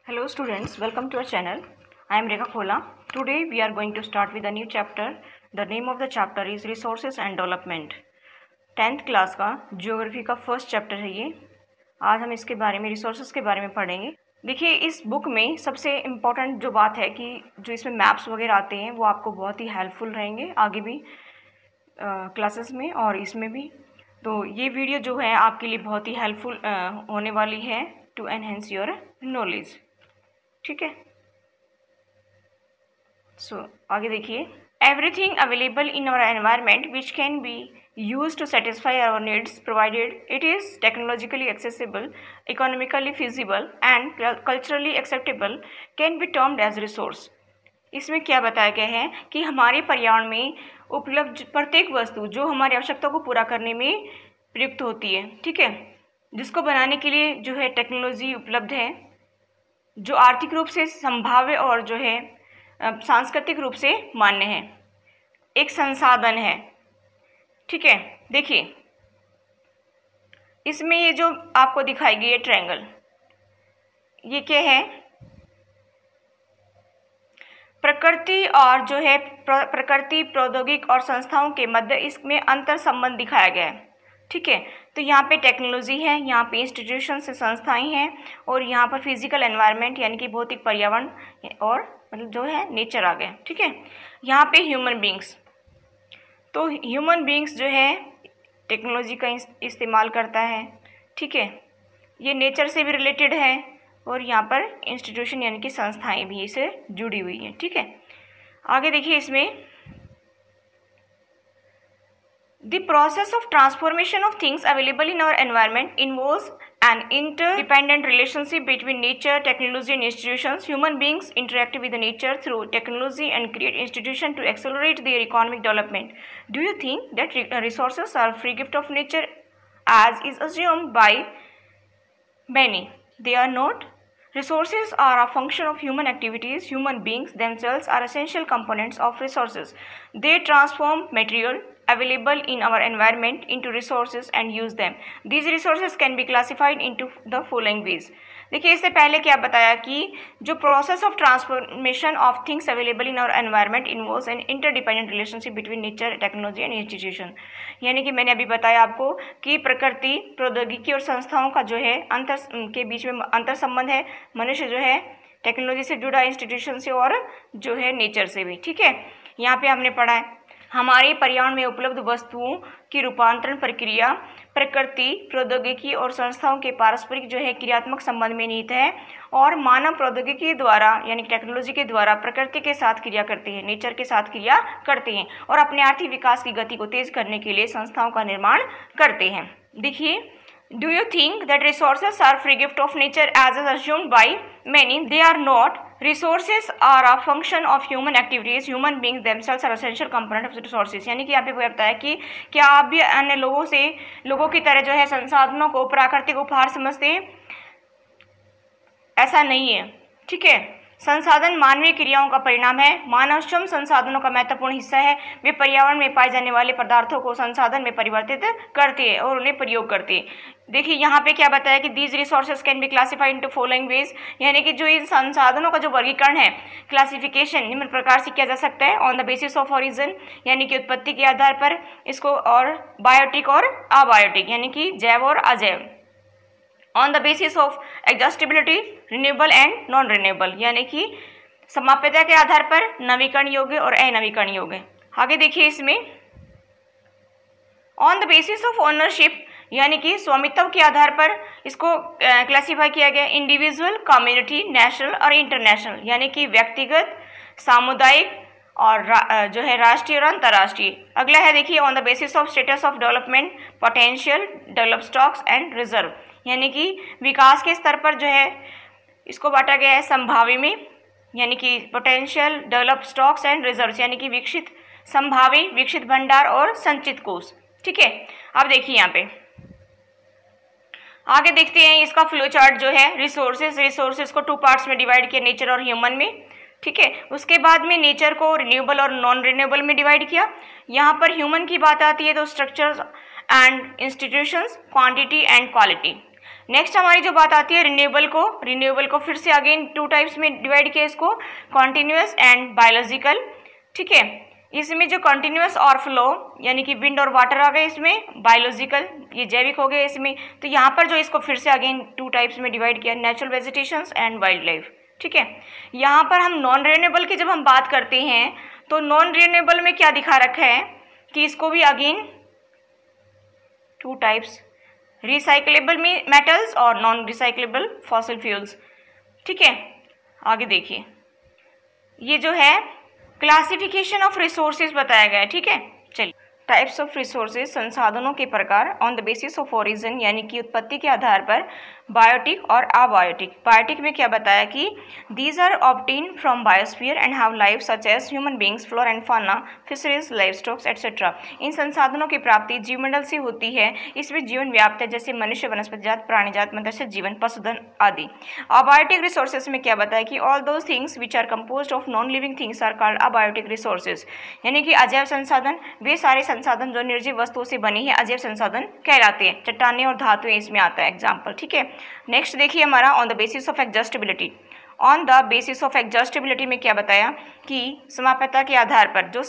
Hello students, welcome to our channel. I am Rekha Khola. Today we are going to start with a new chapter. The name of the chapter is Resources and Development. 10th class का geography का first chapter है ये. आज हम इसके बारे में resources के बारे में पढ़ेंगे. देखिए इस बुक में सबसे इम्पॉर्टेंट जो बात है कि जो इसमें मैप्स वगैरह आते हैं वो आपको बहुत ही हेल्पफुल रहेंगे आगे भी क्लासेस में और इसमें भी. तो ये वीडियो जो है आपके लिए बहुत ही हेल्पफुल होने वाली है टू एनहेंस योर नॉलेज. ठीक है. सो आगे देखिए. Everything available in our environment which can be use to satisfy our needs provided it is technologically accessible, economically feasible and culturally acceptable can be termed as resource. इसमें क्या बताया गया है कि हमारे पर्यावरण में उपलब्ध प्रत्येक वस्तु जो हमारी आवश्यकता को पूरा करने में प्रयुक्त होती है, ठीक है, जिसको बनाने के लिए जो है टेक्नोलॉजी उपलब्ध है, जो आर्थिक रूप से संभाव्य और जो है सांस्कृतिक रूप से मान्य है, एक संसाधन है. ठीक है. देखिए इसमें ये जो आपको दिखाई गई है ट्रायंगल, ये क्या है? प्रकृति और जो है प्रकृति, प्रौद्योगिक और संस्थाओं के मध्य इसमें अंतर संबंध दिखाया गया है. ठीक है. तो यहाँ पे टेक्नोलॉजी है, यहाँ पे इंस्टीट्यूशन से संस्थाएं हैं और यहाँ पर फिजिकल एनवायरनमेंट यानी कि भौतिक पर्यावरण और मतलब जो है नेचर आ गया. ठीक है. यहाँ पे ह्यूमन बींग्स, तो ह्यूमन बींग्स जो है टेक्नोलॉजी का इस्तेमाल करता है. ठीक है. ये नेचर से भी रिलेटेड है और यहाँ पर इंस्टीट्यूशन यानी कि संस्थाएं भी इससे जुड़ी हुई हैं. ठीक है. आगे देखिए इसमें The process of transformation of things available in our environment involves an interdependent relationship between nature, technology and institutions. Human beings interact with the nature through technology and create institutions to accelerate their economic development. Do you think that resources are free gift of nature as is assumed by many? They are not. Resources are a function of human activities. Human beings themselves are essential components of resources. They transform material available in our environment into resources and use them. These resources can be classified into the following ways. देखिए इससे पहले क्या बताया कि जो process of transformation of things available in our environment involves an interdependent relationship between nature, technology and institution. यानी कि मैंने अभी बताया आपको कि प्रकृति, प्रौद्योगिकी और संस्थाओं का जो है अंतर के बीच में अंतर संबंध है. मनुष्य जो है टेक्नोलॉजी से जुड़ा, इंस्टीट्यूशन से और जो है नेचर से भी. ठीक है. यहाँ पे हमने पढ़ा है हमारे पर्यावरण में उपलब्ध वस्तुओं की रूपांतरण प्रक्रिया प्रकृति, प्रौद्योगिकी और संस्थाओं के पारस्परिक जो है क्रियात्मक संबंध में निहित है और मानव प्रौद्योगिकी द्वारा यानी टेक्नोलॉजी के द्वारा प्रकृति के साथ क्रिया करते हैं, नेचर के साथ क्रिया करते हैं और अपने आर्थिक विकास की गति को तेज करने के लिए संस्थाओं का निर्माण करते हैं. देखिए, do you think that resources are free gift of nature as is assumed by many? They are not. Resources are a function of human activities. Human beings themselves are essential component of resources. यानी कि यहाँ पे बताया है कि क्या आप भी अन्य लोगों की तरह जो है संसाधनों को प्राकृतिक उपहार समझते हैं? ऐसा नहीं है. ठीक है. संसाधन मानवीय क्रियाओं का परिणाम है. मानव श्रम संसाधनों का महत्वपूर्ण हिस्सा है. वे पर्यावरण में पाए जाने वाले पदार्थों को संसाधन में परिवर्तित करते हैं और उन्हें प्रयोग करते हैं. देखिए यहाँ पे क्या बताया कि these resources can be classified into following veg. यानी कि जो इन संसाधनों का जो वर्गीकरण है, क्लासिफिकेशन निम्न प्रकार से किया जा सकता है. On the basis of origin यानी कि उत्पत्ति के आधार पर इसको, और बायोटिक और अबायोटिक यानी कि जैव और अजैव. On the basis of exhaustibility, renewable and non renewable यानी कि समाप्यता के आधार पर नवीकरण योग्य और अनवीकरण योग्य. आगे देखिए इसमें on the basis of ownership यानी कि स्वामित्व के आधार पर इसको क्लासीफाई किया गया. इंडिविजुअल, कम्युनिटी, नेशनल और इंटरनेशनल यानी कि व्यक्तिगत, सामुदायिक और जो है राष्ट्रीय और अंतर्राष्ट्रीय. अगला है देखिए on the basis of status of development, potential, develop stocks and reserve यानी कि विकास के स्तर पर जो है इसको बांटा गया है संभावी में यानी कि potential, develop stocks and reserve यानी कि विकसित, संभावी, विकसित भंडार और संचित कोष. ठीक है. अब देखिए यहाँ पे आगे देखते हैं इसका फ्लो चार्ट जो है. रिसोर्सेज को 2 पार्ट्स में डिवाइड किया, नेचर और ह्यूमन में. ठीक है. उसके बाद में नेचर को रिन्यूएबल और नॉन रिन्यूएबल में डिवाइड किया. यहाँ पर ह्यूमन की बात आती है तो structures and institutions, quantity and quality. Next हमारी जो बात आती है रिन्यूएबल को फिर से अगेन 2 टाइप्स में डिवाइड किया इसको, कॉन्टिन्यूस एंड बायोलॉजिकल। ठीक है, इसमें जो कॉन्टिन्यूस और फ्लो यानी कि विंड और वाटर आ गए, इसमें बायोलॉजिकल ये जैविक हो गए इसमें। तो यहाँ पर जो इसको फिर से अगेन 2 टाइप्स में डिवाइड किया, natural vegetations and wild life. ठीक है, यहाँ पर हम नॉन रिन्यूएबल की जब हम बात करते हैं तो नॉन रिन्यूएबल में क्या दिखा रखा है कि इसको भी अगेन 2 टाइप्स, रिसाइक्लेबल मेटल्स और नॉन रिसाइक्लेबल फॉसिल फ्यूल्स। ठीक है, आगे देखिए, ये जो है क्लासिफिकेशन ऑफ रिसोर्सेज बताया गया है। ठीक है, चलिए, टाइप्स ऑफ रिसोर्सेज, संसाधनों के प्रकार, on the basis of origin यानी कि उत्पत्ति के आधार पर, बायोटिक और अबायोटिक। बायोटिक में क्या बताया कि these are obtain from biosphere and have life such as human beings, flora and fauna, fisheries, life stocks etcetera. इन संसाधनों की प्राप्ति जीवमंडल से होती है, इसमें जीवन व्याप्त है, जैसे मनुष्य, वनस्पति जात, प्राणी जात, मत्स्य जीवन, पशुधन आदि। अबायोटिक रिसोर्सेज में क्या बताया कि all those things which are composed of non living things are called abiotic resources, यानी कि अजैव संसाधन, वे सारे संसाधन जो निर्जीव वस्तुओं से बनी है अजैव संसाधन कहलाते हैं। चट्टानें और धातुएं इसमें आता है एग्जाम्पल। ठीक है, नेक्स्ट देखिए हमारा on the basis of adjustability. On the basis of adjustability में क्या बताया कि समाप्यता के आधार पर, जो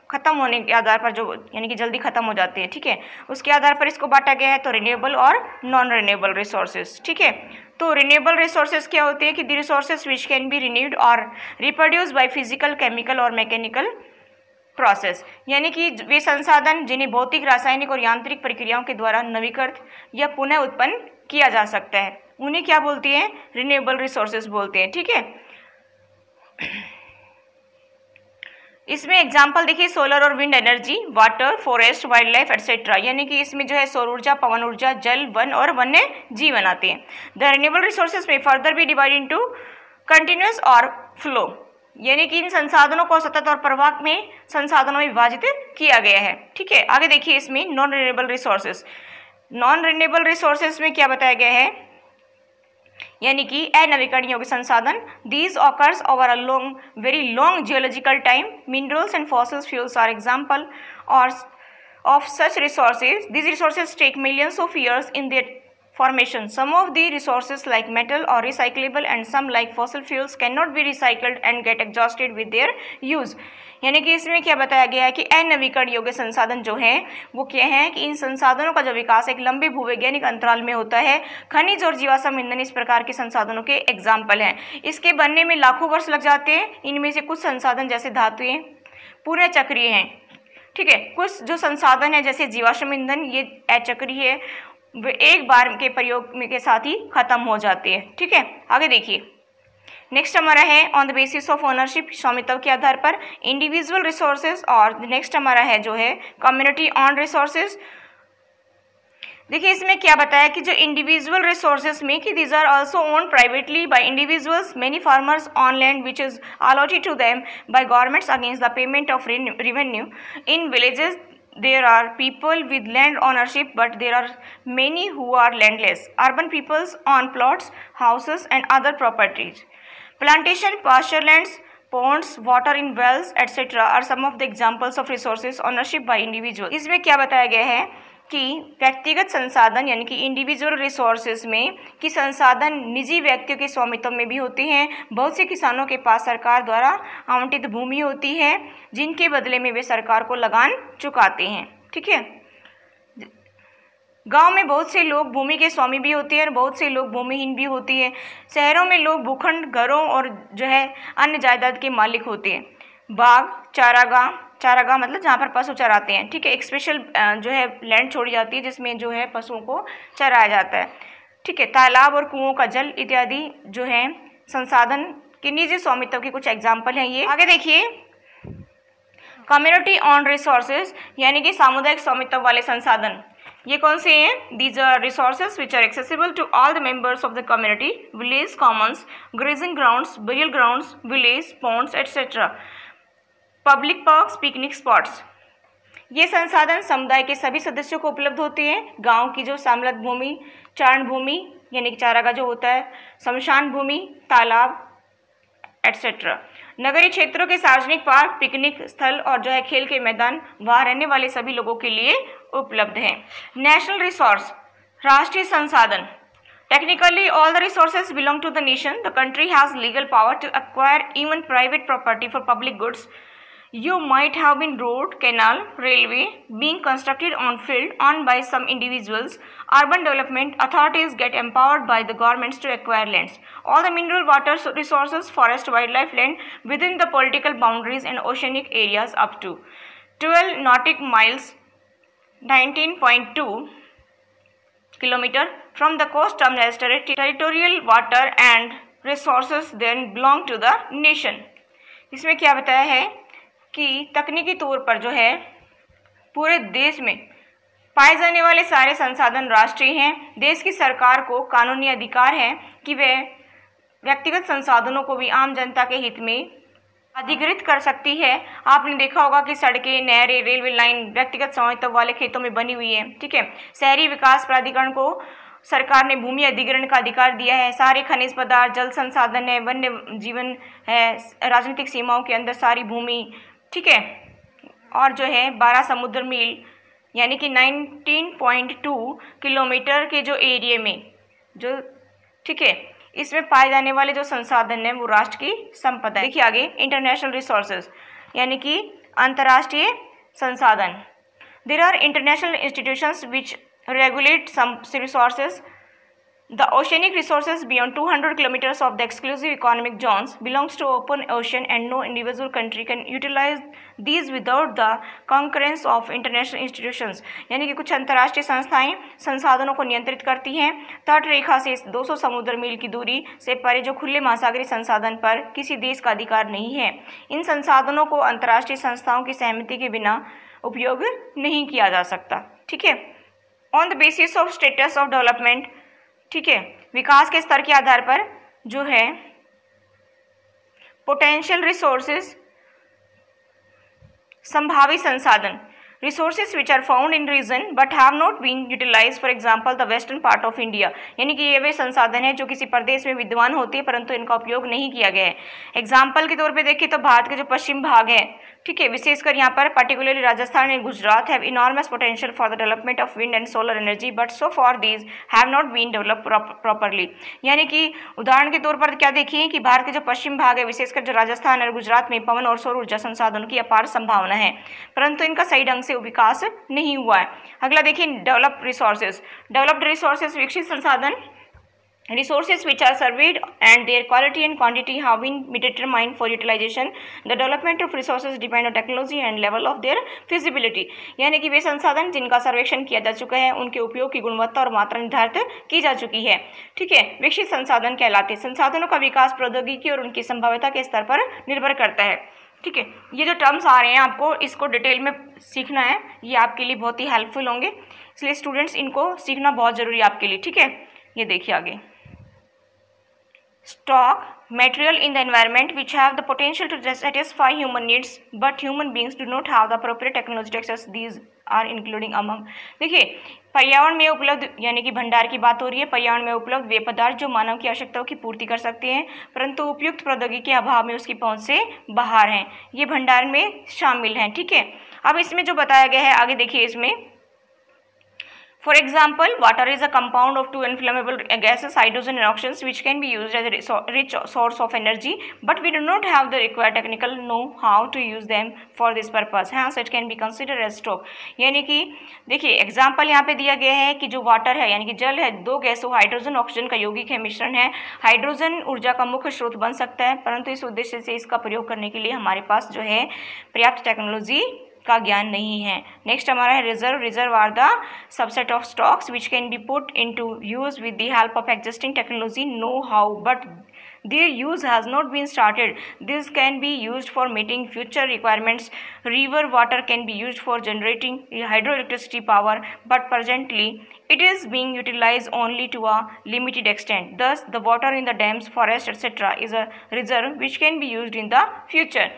खत्म होने के आधार पर, जो यानी कि जल्दी खत्म हो जाते हैं, ठीक है, उसके आधार पर इसको बांटा गया है। तो रिन्यूएबल और नॉन रिन्यूएबल रिसोर्सेज। ठीक है, तो रिन्यूएबल रिसोर्सेज क्या होते हैं कि the resources which can B renewed और रिप्रोड्यूस बाय फिजिकल, केमिकल और मैकेनिकल प्रोसेस, यानी कि वे संसाधन जिन्हें भौतिक, रासायनिक और यांत्रिक प्रक्रियाओं के द्वारा नवीकृत या पुनः उत्पन्न किया जा सकता है, उन्हें क्या बोलते हैं, रिन्यूएबल रिसोर्सेज बोलते हैं। ठीक है, इसमें एग्जांपल देखिए, सोलर और wind energy, water, forest, wild life etcetera, यानी कि इसमें जो है सौर ऊर्जा, पवन ऊर्जा, जल, वन और वन्य जीवन आते हैं। द रिन्यूएबल रिसोर्सेज में फर्दर भी डिवाइड इनटू कंटिन्यूअस और फ्लो, यानी कि इन संसाधनों को सतत और प्रवाह में संसाधनों में विभाजित किया गया है। ठीक है, आगे देखिए इसमें non renewable resources. Non renewable resources में क्या बताया गया है, यानी कि अनवीकरणीय योग्य संसाधन, these occurs over a very long geological time, minerals and fossils fuels are example और of such resources. These resources take millions of years in their formation. Some of the resources like metal are recyclable and some like fossil fuels cannot be recycled and get exhausted with their use. यानी कि इसमें क्या बताया गया है कि अनवीकरण योग्य संसाधन जो हैं वो क्या हैं कि इन संसाधनों का जो विकास एक लंबे भूवैज्ञानिक अंतराल में होता है। खनिज और जीवाश्म ईंधन इस प्रकार के संसाधनों के एग्जाम्पल हैं। इसके बनने में लाखों वर्ष लग जाते हैं। इनमें से कुछ संसाधन जैसे धातुएं पुनः चक्रीय हैं। ठीक है, कुछ जो संसाधन है जैसे जीवाश्म ईंधन ये अचक्रीय है, वे एक बार के प्रयोग के साथ ही खत्म हो जाते हैं। ठीक है, आगे देखिए नेक्स्ट हमारा है on the basis of ownership, स्वामित्व के आधार पर, इंडिविजुअल रिसोर्सेज, और नेक्स्ट हमारा है जो है कम्युनिटी ऑन रिसोर्सेज। देखिए इसमें क्या बताया कि जो इंडिविजुअल रिसोर्सेज में कि these are also owned privately by individuals, many farmers on land which is allotted to them by governments against the payment of revenue. In villages there are people with land ownership but there are many who are landless. Urban peoples on plots, houses and other properties. Plantation, pasture lands, ponds, water in wells etc. are some of the examples of resources ownership by individual. इसमें क्या बताया गया है कि व्यक्तिगत संसाधन यानी कि इंडिविजुअल रिसोर्सेज में कि संसाधन निजी व्यक्तियों के स्वामित्व में भी होते हैं। बहुत से किसानों के पास सरकार द्वारा आवंटित भूमि होती है जिनके बदले में वे सरकार को लगान चुकाते हैं। ठीक है, गांव में बहुत से लोग भूमि के स्वामी भी होते हैं और बहुत से लोग भूमिहीन भी होती है। शहरों में लोग भूखंड, घरों और जो है अन्य जायदाद के मालिक होते हैं। बाग, चारागाह मतलब जहाँ पर पशु चराते हैं। ठीक है, एक स्पेशल जो है लैंड छोड़ी जाती है जिसमें जो है पशुओं को चराया जाता है। ठीक है, तालाब और कुओं का जल इत्यादि जो है संसाधन के निजी स्वामित्व के कुछ एग्जाम्पल हैं ये। आगे देखिए कम्युनिटी ऑन रिसोर्सेज यानी कि सामुदायिक स्वामित्व वाले संसाधन, ये कौन से हैं? These are resources which are accessible to all the members of the community, village commons, grazing grounds, burial grounds, village ponds etcetera, public parks, picnic spots. ये संसाधन समुदाय के सभी सदस्यों को उपलब्ध होते हैं। गांव की जो सम्मिलित भूमि, चारण भूमि यानी कि चारागाह जो होता है, शमशान भूमि, तालाब एटसेट्रा। नगरीय क्षेत्रों के सार्वजनिक पार्क, पिकनिक स्थल और जो है खेल के मैदान वहाँ रहने वाले सभी लोगों के लिए उपलब्ध हैं। नेशनल रिसोर्स, राष्ट्रीय संसाधन। Technically, all the resources belong to the nation. The country has legal power to acquire even private property for public goods. You might have been road, canal, railway being constructed on field owned by some individuals. Urban development authorities get empowered by the governments to acquire lands. All the mineral, water resources, forest, wildlife, land within the political boundaries and oceanic areas up to 12 nautic miles, 19.2 kilometer from the coast term as territorial water and resources then belong to the nation. इसमें क्या बताया है कि तकनीकी तौर पर जो है पूरे देश में पाए जाने वाले सारे संसाधन राष्ट्रीय हैं। देश की सरकार को कानूनी अधिकार है कि वह व्यक्तिगत संसाधनों को भी आम जनता के हित में अधिकृत कर सकती है। आपने देखा होगा कि सड़कें, नहरें, रेलवे लाइन व्यक्तिगत स्वामित्व वाले खेतों में बनी हुई है। ठीक है, शहरी विकास प्राधिकरण को सरकार ने भूमि अधिग्रहण का अधिकार दिया है। सारे खनिज पदार्थ, जल संसाधन है, वन्य जीवन है, राजनीतिक सीमाओं के अंदर सारी भूमि, ठीक है, और जो है 12 समुद्र मील यानी कि 19.2 किलोमीटर के जो एरिया में जो, ठीक है, इसमें पाए जाने वाले जो संसाधन हैं वो राष्ट्र की संपदा है। देखिए आगे, इंटरनेशनल रिसोर्सेज यानी कि अंतर्राष्ट्रीय संसाधन। There are international institutions which regulate some resources. The oceanic resources beyond 200 kilometers of the exclusive economic zones belongs to open ocean and no individual country can utilize these without the concurrence of international institutions. यानी कि कुछ अंतर्राष्ट्रीय संस्थाएं संसाधनों को नियंत्रित करती हैं। तट रेखा से 200 समुद्र मील की दूरी से परे जो खुले महासागरीय संसाधन पर किसी देश का अधिकार नहीं है। इन संसाधनों को अंतर्राष्ट्रीय संस्थाओं की सहमति के बिना उपयोग नहीं किया जा सकता। ठीक है, on the basis of status of development, ठीक है, विकास के स्तर के आधार पर जो है पोटेंशियल रिसोर्सेज, संभावित संसाधन, resources which are found in region but have not been utilized, for example the western part of India, यानी कि ये वे संसाधन है जो किसी प्रदेश में विद्यमान होती है परंतु इनका उपयोग नहीं किया गया है। एग्जाम्पल के तौर पे देखिए तो भारत के जो पश्चिम भाग है, ठीक है, विशेषकर यहाँ पर particularly Rajasthan and Gujarat have enormous potential for the development of wind and solar energy but so far these have not been develop properly. यानी कि उदाहरण के तौर पर क्या देखिए कि भारत के जो पश्चिम भाग है, विशेषकर जो राजस्थान और गुजरात में पवन और सौर ऊर्जा संसाधनों की अपार संभावना है परंतु इनका सही ढंग से विकास नहीं हुआ है। अगला देखिए डेवलप्ड रिसोर्सेज। डेवलप्ड रिसोर्सेज विकसित संसाधन, resources which are surveyed and their quality and quantity have been determined for utilization. The development of resources depend on technology and level of their feasibility. यानी कि वे संसाधन जिनका सर्वेक्षण किया जा चुका है उनके उपयोग की गुणवत्ता और मात्रा निर्धारित की जा चुकी है। ठीक है, विकसित संसाधन कहलाते हैं। संसाधनों का विकास प्रौद्योगिकी और उनकी संभाव्यता के स्तर पर निर्भर करता है। ठीक है, ये जो टर्म्स आ रहे हैं आपको इसको डिटेल में सीखना है, ये आपके लिए बहुत ही हेल्पफुल होंगे, इसलिए स्टूडेंट्स इनको सीखना बहुत ज़रूरी है आपके लिए। ठीक है, ये देखिए आगे, stock material in the environment which have the potential to satisfy human needs but human beings do not have the appropriate technology to access these are including among। देखिए, पर्यावरण में उपलब्ध यानी कि भंडार की बात हो रही है। पर्यावरण में उपलब्ध वे पदार्थ जो मानव की आवश्यकताओं की पूर्ति कर सकते हैं परंतु उपयुक्त प्रौद्योगिकी के अभाव में उसकी पहुंच से बाहर हैं, ये भंडार में शामिल हैं। ठीक है, अब इसमें जो बताया गया है आगे देखिए, इसमें for example water is a compound of two inflammable gases hydrogen and oxygen which can be used as a rich source of energy but we do not have the required technical know how to use them for this purpose, hence it can be considered as stock। यानी कि देखिए example यहाँ पे दिया गया है कि जो वाटर है यानी कि जल है, दो गैसों हाइड्रोजन ऑक्सीजन का यौगिक है, मिश्रण है। हाइड्रोजन ऊर्जा का मुख्य स्रोत बन सकता है परंतु इस उद्देश्य से इसका प्रयोग करने के लिए हमारे पास जो है पर्याप्त टेक्नोलॉजी का ज्ञान नहीं है। नेक्स्ट हमारा है reserve. Reserve are the subset of stocks which can be put into use with the help of existing technology know how but their use has not been started. This can be used for meeting future requirements. River water can be used for generating hydroelectricity power but presently it is being utilized only to a limited extent. Thus the water in the dams, forests etc. is a reserve which can be used in the future।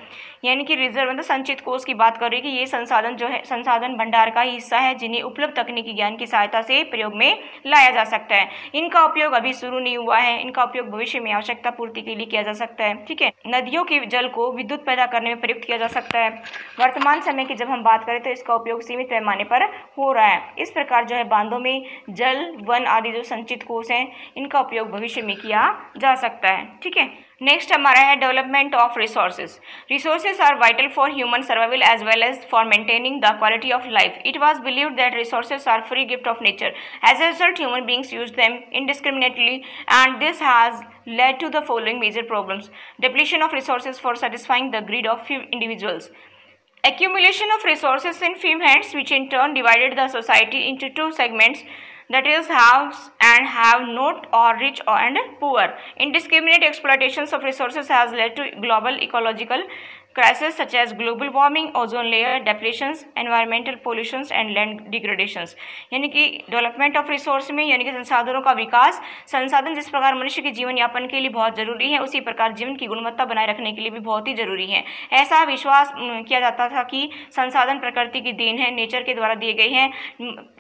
यानी कि reserve मतलब संचित कोष की बात कर रही है कि ये संसाधन जो है संसाधन भंडार का ही हिस्सा है जिन्हें उपलब्ध तकनीकी ज्ञान की सहायता से प्रयोग में लाया जा सकता है। इनका उपयोग अभी शुरू नहीं हुआ है, इनका उपयोग भविष्य में आवश्यकता पूर्ति के लिए किया जा सकता है। ठीक है, नदियों के जल को विद्युत पैदा करने में प्रयुक्त किया जा सकता है। वर्तमान समय की जब हम बात करें तो इसका उपयोग सीमित पैमाने पर हो रहा है। इस प्रकार जो है बांधों में जल, वन आदि जो संचित कोष हैं इनका उपयोग भविष्य में किया जा सकता है। ठीक है, नेक्स्ट हमारा है development of resources. Resources are vital for human survival as well as for maintaining the quality of life. It was believed that resources are free gift of nature. As a result human beings use them indiscriminately and this has led to the following major problems: depletion of resources for satisfying the greed of few individuals, accumulation of resources in few hands which in turn divided the society into two segments, that is haves and have not, or rich and poor. Indiscriminate exploitations of resources has led to global ecological crises such as global warming, ozone layer depletions, environmental pollutions and land degradations। यानी कि development of resource में यानी कि संसाधनों का विकास, संसाधन जिस प्रकार मनुष्य के जीवन यापन के लिए बहुत जरूरी है उसी प्रकार जीवन की गुणवत्ता बनाए रखने के लिए भी बहुत ही जरूरी है। ऐसा विश्वास किया जाता था कि संसाधन प्रकृति की देन है, नेचर के द्वारा दिए गए हैं।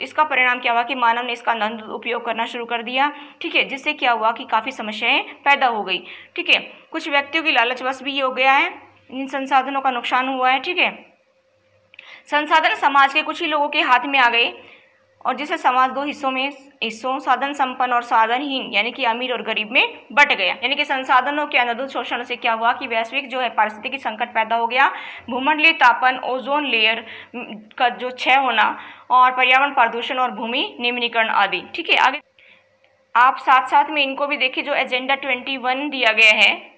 इसका परिणाम क्या हुआ कि मानव ने इसका अंधाधुंध उपयोग करना शुरू कर दिया। ठीक है, जिससे क्या हुआ कि काफ़ी समस्याएं पैदा हो गई। ठीक है, कुछ व्यक्तियों की लालचवश भी ये हो गया है, इन संसाधनों का नुकसान हुआ है। ठीक है, संसाधन समाज के कुछ ही लोगों के हाथ में आ गए और जिससे समाज दो हिस्सों साधन संपन्न और साधनहीन यानी कि अमीर और गरीब में बट गया। यानी कि संसाधनों के अनधिकृत शोषण से क्या हुआ कि वैश्विक जो है पारिस्थितिकी संकट पैदा हो गया, भूमंडलीय तापन, ओजोन लेयर का जो क्षय होना और पर्यावरण प्रदूषण और भूमि निम्नीकरण आदि। ठीक है, आगे आप साथ साथ में इनको भी देखिए जो एजेंडा 21 दिया गया है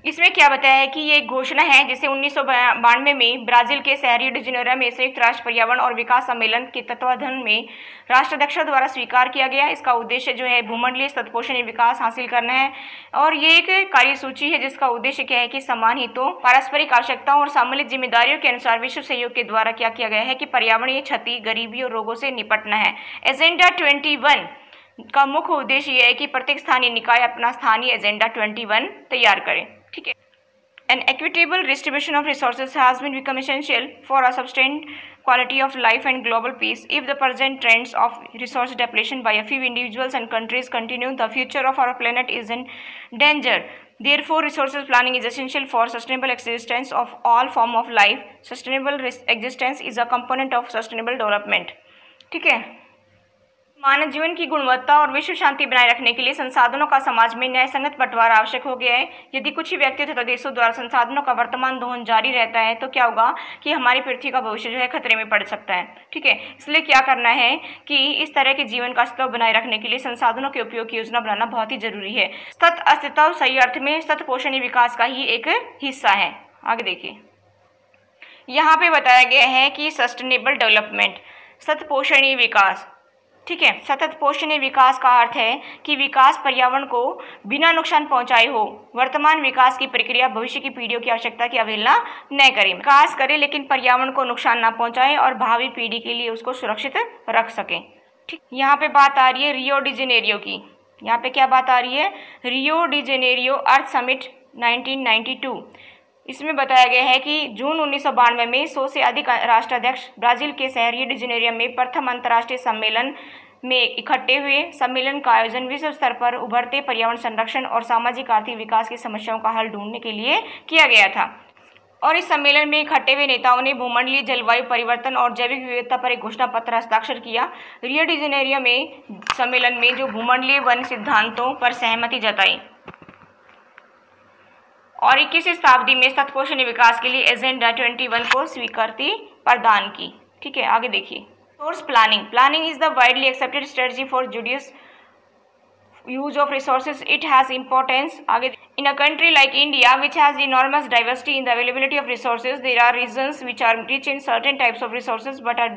इसमें क्या बताया है कि ये एक घोषणा है जिसे 1992 में ब्राजील के शहरी डिजेनेरो में संयुक्त राष्ट्र पर्यावरण और विकास सम्मेलन के तत्वावधान में राष्ट्राध्यक्षों द्वारा स्वीकार किया गया। इसका उद्देश्य जो है भूमंडलीय सतपोषणीय विकास हासिल करना है और ये एक कार्यसूची है जिसका उद्देश्य क्या है कि समान हितों, पारस्परिक आवश्यकताओं और सम्मिलित जिम्मेदारियों के अनुसार विश्व सहयोग के द्वारा क्या किया गया है कि पर्यावरणीय क्षति, गरीबी और रोगों से निपटना है। एजेंडा 21 का मुख्य उद्देश्य यह है कि प्रत्येक स्थानीय निकाय अपना स्थानीय एजेंडा 21 तैयार करें। ठीक है, an equitable distribution of resources has become essential for a sustained quality of life and global peace. If the present trends of resource depletion by a few individuals and countries continue, the future of our planet is in danger. Therefore, resources planning is essential for sustainable existence of all form of life. Sustainable existence is a component of sustainable development. ठीक है, मानव जीवन की गुणवत्ता और विश्व शांति बनाए रखने के लिए संसाधनों का समाज में न्यायसंगत बंटवारा आवश्यक हो गया है। यदि कुछ ही व्यक्तियों तथा देशों द्वारा संसाधनों का वर्तमान दोहन जारी रहता है तो क्या होगा कि हमारी पृथ्वी का भविष्य जो है खतरे में पड़ सकता है। ठीक है, इसलिए क्या करना है कि इस तरह के जीवन का अस्तित्व बनाए रखने के लिए संसाधनों के उपयोग की योजना बनाना बहुत ही जरूरी है। सत अस्तित्व सही अर्थ में सत पोषणीय विकास का ही एक हिस्सा है। आगे देखिए, यहाँ पे बताया गया है कि सस्टेनेबल डेवलपमेंट, सत पोषणीय विकास। ठीक है, सतत पोषणीय विकास का अर्थ है कि विकास पर्यावरण को बिना नुकसान पहुंचाए हो। वर्तमान विकास की प्रक्रिया भविष्य की पीढ़ियों की आवश्यकता की अवहेलना न करें, विकास करें लेकिन पर्यावरण को नुकसान ना पहुंचाए और भावी पीढ़ी के लिए उसको सुरक्षित रख सकें। ठीक, यहाँ पे बात आ रही है रियो डी जेनेरियो की। यहाँ पे क्या बात आ रही है? रियो डी जेनेरियो अर्थ समिट 1992। इसमें बताया गया है कि जून 1992 में 100 से अधिक राष्ट्राध्यक्ष ब्राजील के शहर रियो डी जेनेरियो में प्रथम अंतर्राष्ट्रीय सम्मेलन में इकट्ठे हुए। सम्मेलन का आयोजन विश्व स्तर पर उभरते पर्यावरण संरक्षण और सामाजिक आर्थिक विकास की समस्याओं का हल ढूंढने के लिए किया गया था और इस सम्मेलन में इकट्ठे हुए नेताओं ने भूमंडलीय जलवायु परिवर्तन और जैविक विविधता पर एक घोषणा पत्र हस्ताक्षर किया। रियो डी जेनेरियो में सम्मेलन में जो भूमंडलीय वन सिद्धांतों पर सहमति जताई और 21वीं शताब्दी में सतपोषणीय विकास के लिए एजेंडा 21 को स्वीकृति प्रदान की। ठीक है, आगे देखिए, resource planning. Planning is the widely accepted strategy for judicious use of resources. It has importance. आगे, in a country like India which has enormous diversity in the availability of resources, there are regions which are rich in certain types of resources but are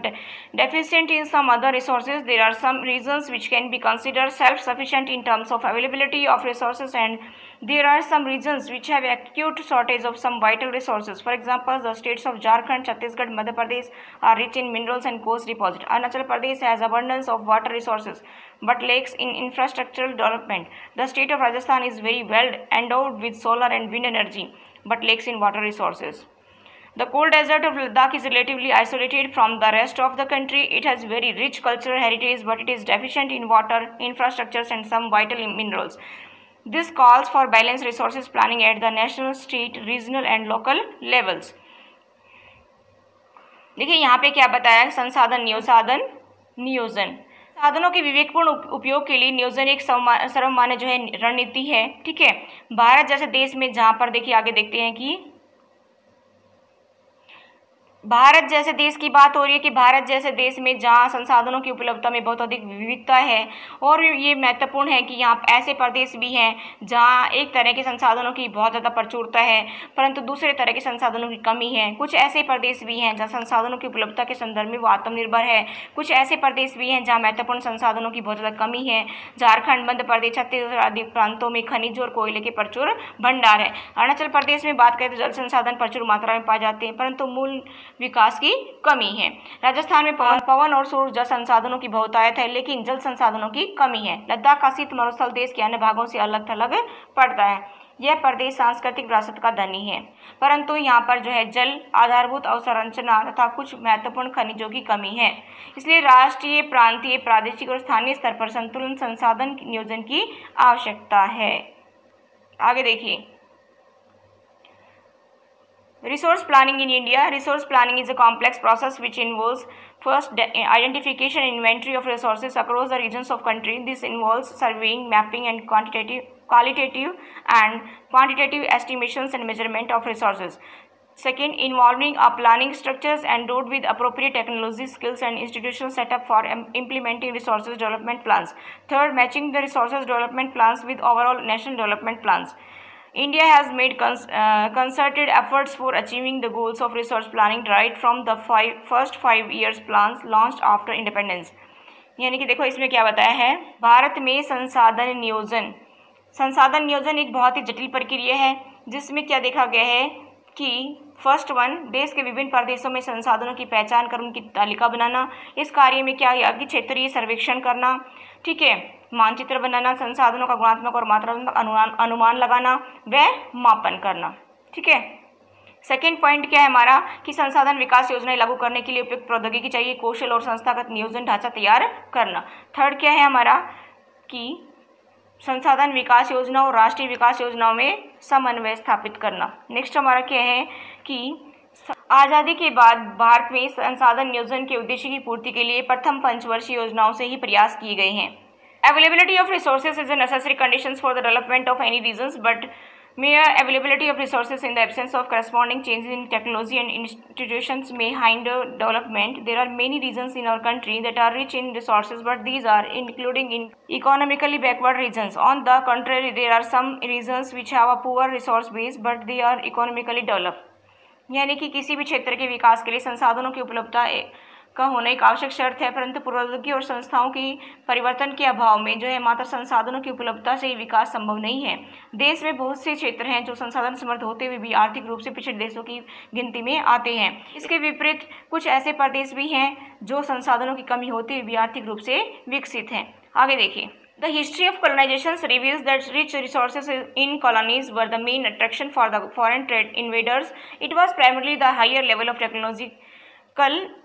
deficient in some other resources. There are some regions which can be considered self-sufficient in terms of availability of resources and there are some regions which have acute shortage of some vital resources. For example, the states of Jharkhand, Chhattisgarh, Madhya Pradesh are rich in minerals and coast deposits. Arunachal Pradesh has abundance of water resources but lacks in infrastructural development. The state of Rajasthan is very well endowed with solar and wind energy. but lacks in water resources. The cold desert of Ladakh is relatively isolated from the rest of the country. It has very rich cultural heritage, but it is deficient in water, infrastructures, and some vital minerals. This calls for balanced resources planning at the national, state, regional, and local levels. देखिए यहाँ पे क्या बताया, संसाधन नियोजन। साधनों के विवेकपूर्ण उपयोग के लिए नियोजन एक सर्वमान्य जो है रणनीति है। ठीक है, भारत जैसे देश में जहाँ पर देखिए आगे देखते हैं कि भारत जैसे देश की बात हो रही है कि भारत जैसे देश में जहाँ संसाधनों की उपलब्धता में बहुत अधिक विविधता है, और ये महत्वपूर्ण है कि यहाँ ऐसे प्रदेश भी हैं जहाँ एक तरह के संसाधनों की बहुत ज़्यादा प्रचुरता है परंतु दूसरे तरह के संसाधनों की कमी है। कुछ ऐसे प्रदेश भी हैं जहाँ संसाधनों की उपलब्धता के संदर्भ में वो आत्मनिर्भर है। कुछ ऐसे प्रदेश भी हैं जहाँ महत्वपूर्ण संसाधनों की बहुत ज़्यादा कमी है। झारखंड, मध्य प्रदेश, छत्तीसगढ़ आदि प्रांतों में खनिज और कोयले के प्रचुर भंडार है। अरुणाचल प्रदेश में बात करें तो जल संसाधन प्रचुर मात्रा में पाए जाते हैं परंतु मूल विकास की कमी है। राजस्थान में पवन और सौर ऊर्जा संसाधनों की बहुतायत है लेकिन जल संसाधनों की कमी है। लद्दाख का शीत मरुस्थल देश के अन्य भागों से अलग थलग पड़ता है। यह प्रदेश सांस्कृतिक विरासत का धनी है परंतु यहाँ पर जो है जल, आधारभूत अवसंरचना तथा कुछ महत्वपूर्ण खनिजों की कमी है। इसलिए राष्ट्रीय, प्रांतीय, प्रादेशिक और स्थानीय स्तर पर संतुलन संसाधन नियोजन की आवश्यकता है। आगे देखिए, Resource planning in India. Resource planning is a complex process which involves first identification and inventory of resources across the regions of country. This involves surveying, mapping, and qualitative and quantitative estimations and measurement of resources. Second, involving a planning structures endowed with appropriate technology, skills, and institutional setup for implementing resources development plans. Third, matching the resources development plans with overall national development plans. India has made concerted efforts for achieving the goals of resource planning right from the first 5 years plans launched after independence. यानी कि देखो इसमें क्या बताया है, भारत में संसाधन नियोजन एक बहुत ही जटिल प्रक्रिया है जिसमें क्या देखा गया है कि फर्स्ट वन, देश के विभिन्न प्रदेशों में संसाधनों की पहचान कर उनकी तालिका बनाना। इस कार्य में क्या है कि क्षेत्रीय सर्वेक्षण करना, ठीक है, मानचित्र बनाना, संसाधनों का गुणात्मक और मात्रात्मक अनुमान लगाना व मापन करना। ठीक है, सेकेंड पॉइंट क्या है हमारा कि संसाधन विकास योजनाएं लागू करने के लिए उपयुक्त प्रौद्योगिकी चाहिए, कौशल और संस्थागत नियोजन ढांचा तैयार करना। थर्ड क्या है हमारा कि संसाधन विकास योजना और राष्ट्रीय विकास योजनाओं में समन्वय स्थापित करना। नेक्स्ट हमारा क्या है कि आज़ादी के बाद भारत में संसाधन नियोजन के उद्देश्य की पूर्ति के लिए प्रथम पंचवर्षीय योजनाओं से ही प्रयास किए गए हैं। Availability of resources is a necessary conditions for the development of any regions, but mere availability of resources in the absence of corresponding changes in technology and institutions may hinder development. There are many regions in our country that are rich in resources, but these are including in economically backward regions. On the contrary, there are some regions which have a poor resource base, but they are economically developed. यानी कि किसी भी क्षेत्र के विकास के लिए संसाधनों की उपलब्धता का होना एक आवश्यक शर्त है परंतु प्रौद्योगिकी और संस्थाओं की परिवर्तन के अभाव में जो है मात्र संसाधनों की उपलब्धता से ही विकास संभव नहीं है। देश में बहुत से क्षेत्र हैं जो संसाधन समृद्ध होते हुए भी आर्थिक रूप से पिछड़े देशों की गिनती में आते हैं। इसके विपरीत कुछ ऐसे प्रदेश भी हैं जो संसाधनों की कमी होते हुए भी आर्थिक रूप से विकसित हैं। आगे देखिए, The history of colonization reveals that rich resources in colonies were the main attraction for the foreign trade invaders. It was primarily the higher level of technological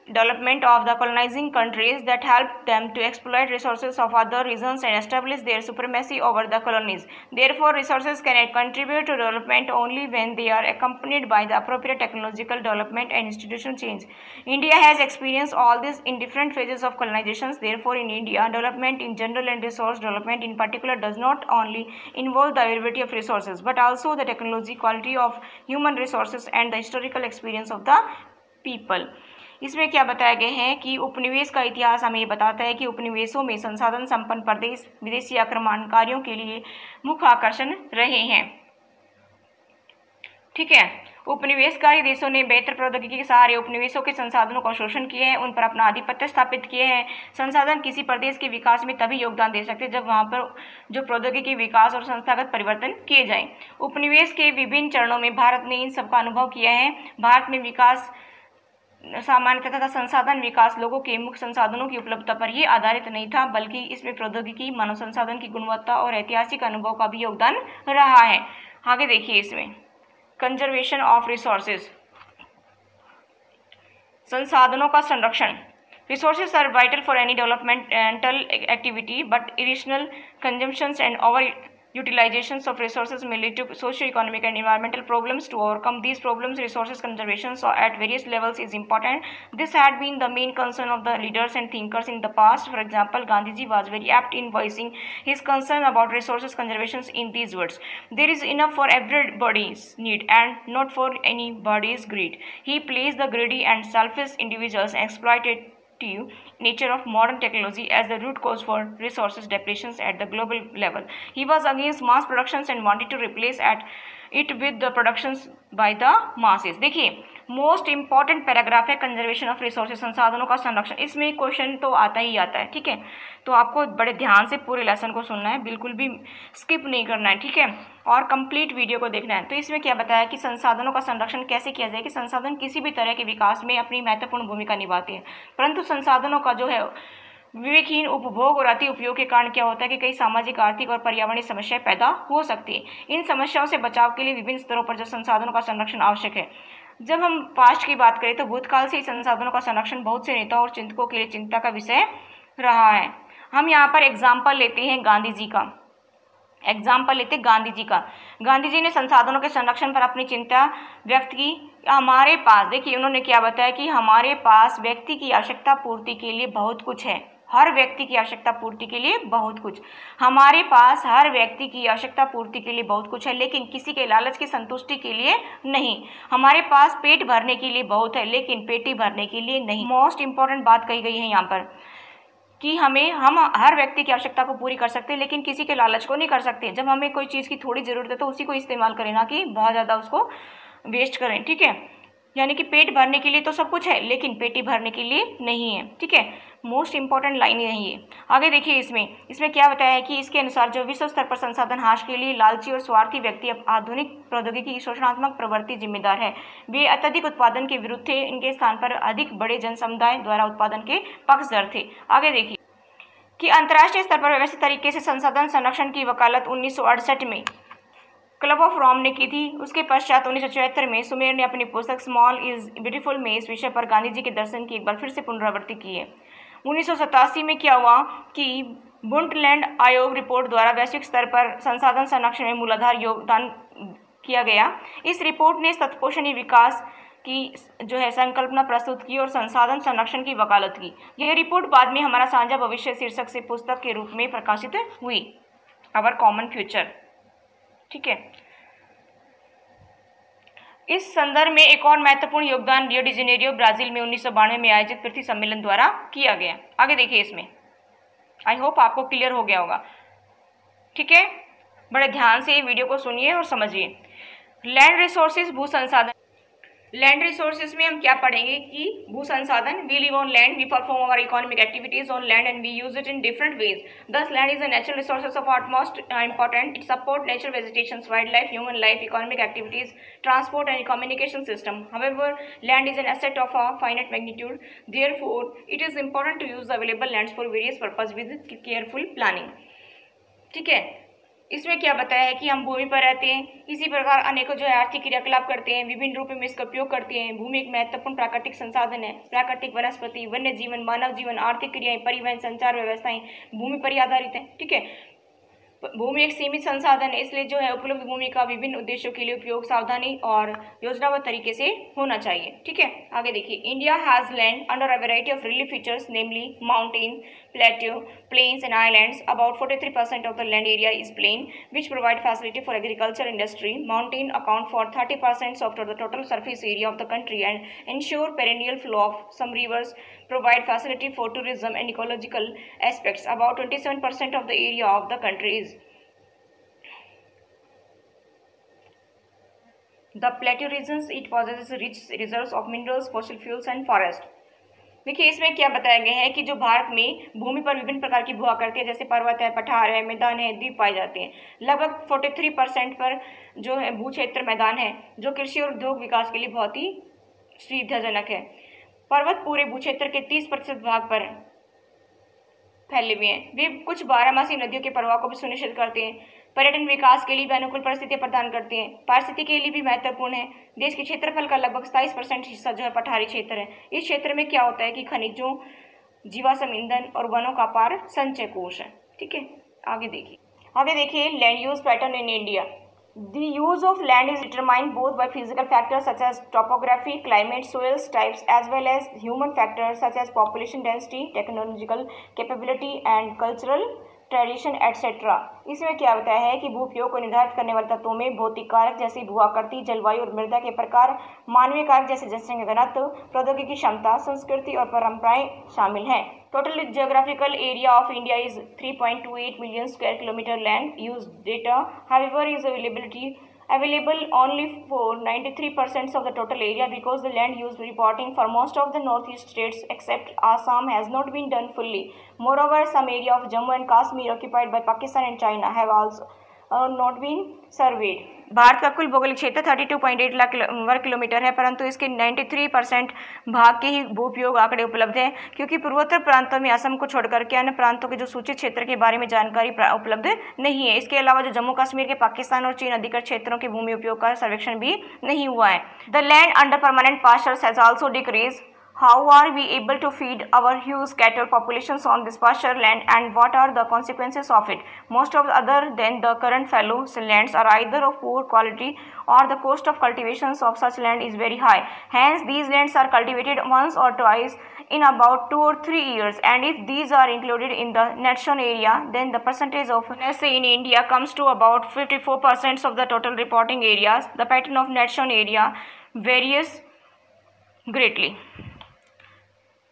development of the colonizing countries that helped them to exploit resources of other regions and establish their supremacy over the colonies. Therefore, resources can contribute to development only when they are accompanied by the appropriate technological development and institutional change. India has experienced all this in different phases of colonizations. Therefore, in India, development in general and resource development in particular does not only involve the availability of resources, but also the technology, quality of human resources and the historical experience of the people. इसमें क्या बताया गया है कि उपनिवेश का इतिहास हमें ये बताता है कि उपनिवेशों में संसाधन संपन्न प्रदेश विदेशी आक्रमणकारियों के लिए मुख्य आकर्षण रहे हैं। ठीक है, उपनिवेशकारी देशों ने बेहतर प्रौद्योगिकी के सहारे उपनिवेशों के संसाधनों का शोषण किए हैं, उन पर अपना आधिपत्य स्थापित किए हैं। संसाधन किसी प्रदेश के विकास में तभी योगदान दे सकते जब वहां पर जो प्रौद्योगिकी विकास और संस्थागत परिवर्तन किए जाएं। उपनिवेश के विभिन्न चरणों में भारत ने इन सबका अनुभव किया है। भारत में विकास सामान्यतः तथा संसाधन विकास लोगों के मुख्य संसाधनों की उपलब्धता पर ही आधारित नहीं था बल्कि इसमें प्रौद्योगिकी, मानव संसाधन की गुणवत्ता और ऐतिहासिक अनुभव का भी योगदान रहा है। आगे देखिए, इसमें कंजर्वेशन ऑफ रिसोर्सेज, संसाधनों का संरक्षण। Resources are vital for any developmental activity, but irrational consumptions and over-utilizations of resources may lead to socio-economic and environmental problems. To overcome these problems, resources conservation at various levels is important. This had been the main concern of the leaders and thinkers in the past. For example, Gandhiji was very apt in voicing his concern about resources conservation in these words: "There is enough for everybody's need and not for anybody's greed." He placed the greedy and selfish individuals exploited nature of modern technology as the root cause for resources depletions at the global level. He was against mass productions and wanted to replace it with the productions by the masses. देखिए, most important paragraph है conservation of resources, संसाधनों का संरक्षण। इसमें question तो आता ही आता है, ठीक है। तो आपको बड़े ध्यान से पूरे लेसन को सुनना है, बिल्कुल भी स्किप नहीं करना है, ठीक है, और कंप्लीट वीडियो को देखना है। तो इसमें क्या बताया कि संसाधनों का संरक्षण कैसे किया जाए, कि संसाधन किसी भी तरह के विकास में अपनी महत्वपूर्ण भूमिका निभाते हैं, परंतु संसाधनों का जो है विवेकहीन उपभोग और अति उपयोग के कारण क्या होता है कि कई सामाजिक, आर्थिक और पर्यावरणीय समस्याएं पैदा हो सकती है। इन समस्याओं से बचाव के लिए विभिन्न स्तरों पर जो संसाधनों का संरक्षण आवश्यक है। जब हम पास्ट की बात करें तो भूतकाल से ही संसाधनों का संरक्षण बहुत से नेताओं और चिंतकों के लिए चिंता का विषय रहा है। हम यहाँ पर एग्जाम्पल लेते हैं गांधी जी का, गांधी जी ने संसाधनों के संरक्षण पर अपनी चिंता व्यक्त की। हमारे पास देखिए उन्होंने क्या बताया कि हमारे पास व्यक्ति की आवश्यकता पूर्ति के लिए बहुत कुछ है, हर व्यक्ति की आवश्यकता पूर्ति के लिए बहुत कुछ, हमारे पास हर व्यक्ति की आवश्यकता पूर्ति के लिए बहुत कुछ है, लेकिन किसी के लालच की संतुष्टि के लिए नहीं। हमारे पास पेट भरने के लिए बहुत है, लेकिन पेटी भरने के लिए नहीं। मोस्ट इंपॉर्टेंट बात कही गई है यहाँ पर कि हम हर व्यक्ति की आवश्यकता को पूरी कर सकते हैं, लेकिन किसी के लालच को नहीं कर सकते। जब हमें कोई चीज़ की थोड़ी ज़रूरत है तो उसी को इस्तेमाल करें, ना कि बहुत ज़्यादा उसको वेस्ट करें, ठीक है। यानी कि पेट भरने के लिए तो सब कुछ है, लेकिन पेटी भरने के लिए नहीं है, ठीक है। मोस्ट इंपॉर्टेंट लाइन यही है। आगे देखिए इसमें क्या बताया है कि इसके अनुसार जो विश्व स्तर पर संसाधन हाश के लिए लालची और स्वार्थी व्यक्ति आधुनिक प्रौद्योगिकी की शोषणात्मक प्रवृत्ति जिम्मेदार है। वे अत्यधिक उत्पादन के विरुद्ध थे, इनके स्थान पर अधिक बड़े जन समुदाय द्वारा उत्पादन के पक्षधर थे। आगे देखिए कि अंतर्राष्ट्रीय स्तर पर व्यवस्थित तरीके से संसाधन संरक्षण की वकालत 1968 में क्लब ऑफ रोम ने की थी। उसके पश्चात 1974 में सुमेर ने अपनी पुस्तक स्मॉल इज ब्यूटीफुल में इस विषय पर गांधी जी के दर्शन की एक बार फिर से पुनरावृत्ति की है। 1987 में क्या हुआ कि बुंडलैंड आयोग रिपोर्ट द्वारा वैश्विक स्तर पर संसाधन संरक्षण में मूलाधार योगदान किया गया। इस रिपोर्ट ने सतपोषणीय विकास की जो है संकल्पना प्रस्तुत की और संसाधन संरक्षण की वकालत की। यह रिपोर्ट बाद में हमारा साझा भविष्य शीर्षक से पुस्तक के रूप में प्रकाशित हुई, आवर कॉमन फ्यूचर, ठीक है। इस संदर्भ में एक और महत्वपूर्ण योगदान रियो डी जेनेरियो ब्राजील में 1992 में आयोजित पृथ्वी सम्मेलन द्वारा किया गया। आगे देखिए इसमें, आई होप आपको क्लियर हो गया होगा, ठीक है। बड़े ध्यान से वीडियो को सुनिए और समझिए। लैंड रिसोर्सेज, भू संसाधन। लैंड रिसोर्सेज में हम क्या पढ़ेंगे कि भू संसाधन, we live on land, we perform our economic activities on land and we use it in different ways. Thus land is a natural resources of utmost important. It support nature, vegetation, wildlife, human life, economic activities, transport and communication system. However, land is an asset of a finite magnitude. Therefore, it is important to use the available lands for various purposes with careful planning. ठीक है। इसमें क्या बताया है कि हम भूमि पर रहते हैं, इसी प्रकार अनेकों जो है आर्थिक क्रियाकलाप करते हैं, विभिन्न रूपों में इसका उपयोग करते हैं। भूमि एक महत्वपूर्ण प्राकृतिक संसाधन है। प्राकृतिक वनस्पति, वन्य जीवन, मानव जीवन, आर्थिक क्रियाएं, परिवहन, संचार व्यवस्थाएं भूमि पर ही आधारित हैं, ठीक है। भूमि एक सीमित संसाधन है, इसलिए जो है उपलब्ध भूमि का विभिन्न उद्देश्यों के लिए उपयोग सावधानी और योजनाबद्ध तरीके से होना चाहिए, ठीक है। आगे देखिए, India has land under a variety of relief features, namely mountain, plateau, plains and islands. About 43% of the land area is plain, which provide facility for agriculture industry. Mountain account for 30% of the total surface area of the country and ensure perennial flow of some rivers, provide facility for tourism and ecological aspects. About 27% of the area of the country is the plateau regions. It possesses rich reserves of minerals, fossil fuels and forest. देखिए इसमें क्या बताया गया है कि जो भारत में भूमि पर विभिन्न प्रकार की भू आकृतियाँ जैसे पर्वत है, पठार है, मैदान है, द्वीप पाए जाते हैं। लगभग 43% पर जो है भू क्षेत्र मैदान है, जो कृषि और उद्योग विकास के लिए बहुत ही सुविधाजनक है। पर्वत पूरे भू क्षेत्र के 30% भाग पर फैले हुए हैं। वे कुछ बारहमासी नदियों के प्रवाह को भी सुनिश्चित करते हैं। पर्यटन विकास के लिए भी अनुकूल परिस्थितियां प्रदान करती हैं। पारिस्थितिकी के लिए भी महत्वपूर्ण है। देश के क्षेत्रफल का लगभग 27% हिस्सा जो है पठारी क्षेत्र है। इस क्षेत्र में क्या होता है कि खनिजों, जीवाश्म ईंधन और वनों का अपार संचय कोष है। ठीक है, आगे देखिए land use pattern in India. The use of land is determined both by physical factors such as topography, climate, soils types, as well as human factors such as population density, technological capability, and cultural tradition etcetera. इसमें क्या बताया है कि भू उपयोग को निर्धारित करने वाले तत्वों में भौतिक कारक जैसे भू आकृति, जलवायु और मृदा के प्रकार, मानवीय कारक जैसे जनसंख्या घनत्व, प्रौद्योगिकी क्षमता, संस्कृति और परंपराएं शामिल हैं। Total geographical area of India is 3.28 million square kilometre. Land use data however is available only for 93% of the total area because the land use reporting for most of the northeast states except Assam has not been done fully. Moreover, some area of Jammu and Kashmir occupied by Pakistan and China have also not been surveyed. Bharat का कुल भौगोलिक क्षेत्र 32.8 लाख वर्ग kilometre है, परंतु इसके 93% भाग के ही भू उपयोग आंकड़े उपलब्ध हैं, क्योंकि पूर्वोत्तर प्रांतों में असम को छोड़कर के अन्य प्रांतों के जो सूचित क्षेत्र के बारे में जानकारी उपलब्ध नहीं है। इसके अलावा जो जम्मू कश्मीर के पाकिस्तान और चीन अधिकृत क्षेत्रों के भूमि उपयोग का सर्वेक्षण भी नहीं हुआ है। The land under permanent pastures has also decrease. How are we able to feed our huge cattle populations on this pasture land, and what are the consequences of it? Most of other than the current fallow lands are either of poor quality or the cost of cultivations of such land is very high. Hence, these lands are cultivated once or twice in about 2 or 3 years, and if these are included in the net shown area, then the percentage of NSA in India comes to about 54% of the total reporting areas. The pattern of net shown area varies greatly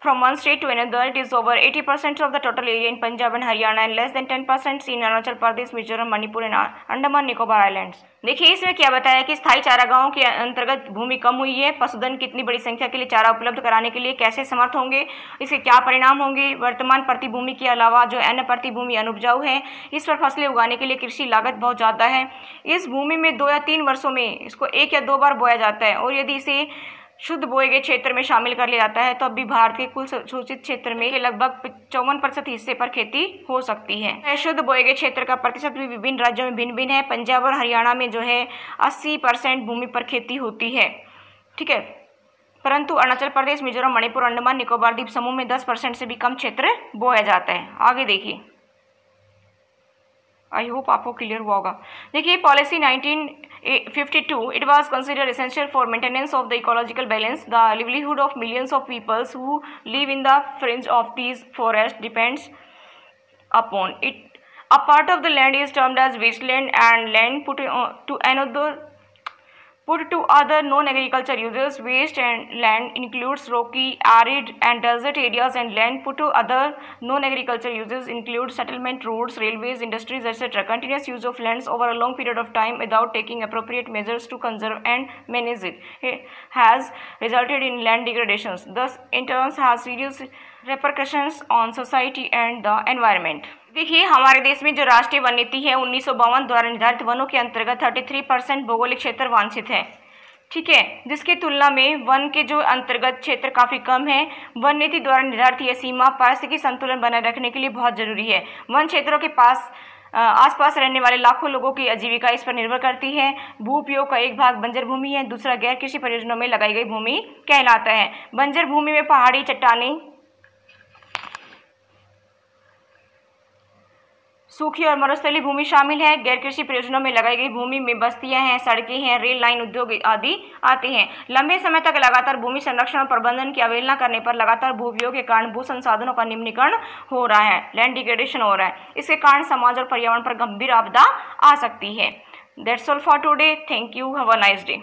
from one state to another. It is over 80% of the total area in Punjab and Haryana and less than 10% in Arunachal Pradesh, Mizoram, Manipur and Andaman Nicobar Islands. देखिए इसमें क्या बताया कि स्थायी चारागाहों के अंतर्गत भूमि कम हुई है। पशुधन कितनी बड़ी संख्या के लिए चारा उपलब्ध कराने के लिए कैसे समर्थ होंगे, इसके क्या परिणाम होंगे। वर्तमान प्रतिभूमि के अलावा जो अन्य प्रतिभूमि अनुपजाऊ है, इस पर फसलें उगाने के लिए कृषि लागत बहुत ज़्यादा है। इस भूमि में 2 या 3 वर्षों में इसको 1 या 2 बार बोया जाता है, और यदि इसे शुद्ध बोए गए क्षेत्र में शामिल कर लिया जाता है तो अभी भारत के कुल सूचित क्षेत्र में लगभग 54% हिस्से पर खेती हो सकती है। शुद्ध बोए गए क्षेत्र का प्रतिशत भी विभिन्न राज्यों में भिन्न भिन्न है। पंजाब और हरियाणा में जो है 80% भूमि पर खेती होती है, ठीक है, परंतु अरुणाचल प्रदेश, मिजोरम, मणिपुर, अंडमान निकोबार द्वीप समूह में 10% से भी कम क्षेत्र बोया जाता है। आगे देखिए, आई होप आपको क्लियर हुआ होगा। देखिए policy 1952 it was considered essential for maintenance of the ecological balance. The livelihood of millions of peoples who live in the fringe of these forest depends upon it. A part of the land is termed as wasteland and land put to other non-agriculture uses. Waste and land includes rocky, arid and desert areas, and land put to other non-agriculture uses include settlement, roads, railways, industries, etc. Continuous use of lands over a long period of time without taking appropriate measures to conserve and manage it has resulted in land degradations. Thus, in turn, has serious repercussions on society and the environment. देखिए हमारे देश में जो राष्ट्रीय one नीति है 1952 द्वारा निर्धारित वनों के अंतर्गत 33% भौगोलिक क्षेत्र वांछित है, ठीक है, जिसकी तुलना में वन के जो अंतर्गत क्षेत्र काफ़ी कम है। वन नीति द्वारा निर्धारित यह सीमा पारिस्थितिक संतुलन बनाए रखने के लिए बहुत जरूरी है। वन क्षेत्रों के आसपास रहने वाले लाखों लोगों की आजीविका इस पर निर्भर करती है। भू उपयोग का एक भाग बंजर भूमि है, दूसरा गैर कृषि परियोजनाओं में लगाई गई भूमि कहलाता है। बंजर भूमि में पहाड़ी, चट्टानी, सूखी और मरुस्थलीय भूमि शामिल है। गैर कृषि परियोजनाओं में लगाई गई भूमि में बस्तियां हैं, सड़कें हैं, रेल लाइन, उद्योग आदि आते हैं। लंबे समय तक लगातार भूमि संरक्षण और प्रबंधन की अवहेलना करने पर लगातार भू उपयोग के कारण भू संसाधनों का निम्नीकरण हो रहा है, लैंड डिग्रेडेशन हो रहा है। इसके कारण समाज और पर्यावरण पर गंभीर आपदा आ सकती है। That's all for today. Thank you. Have a nice day.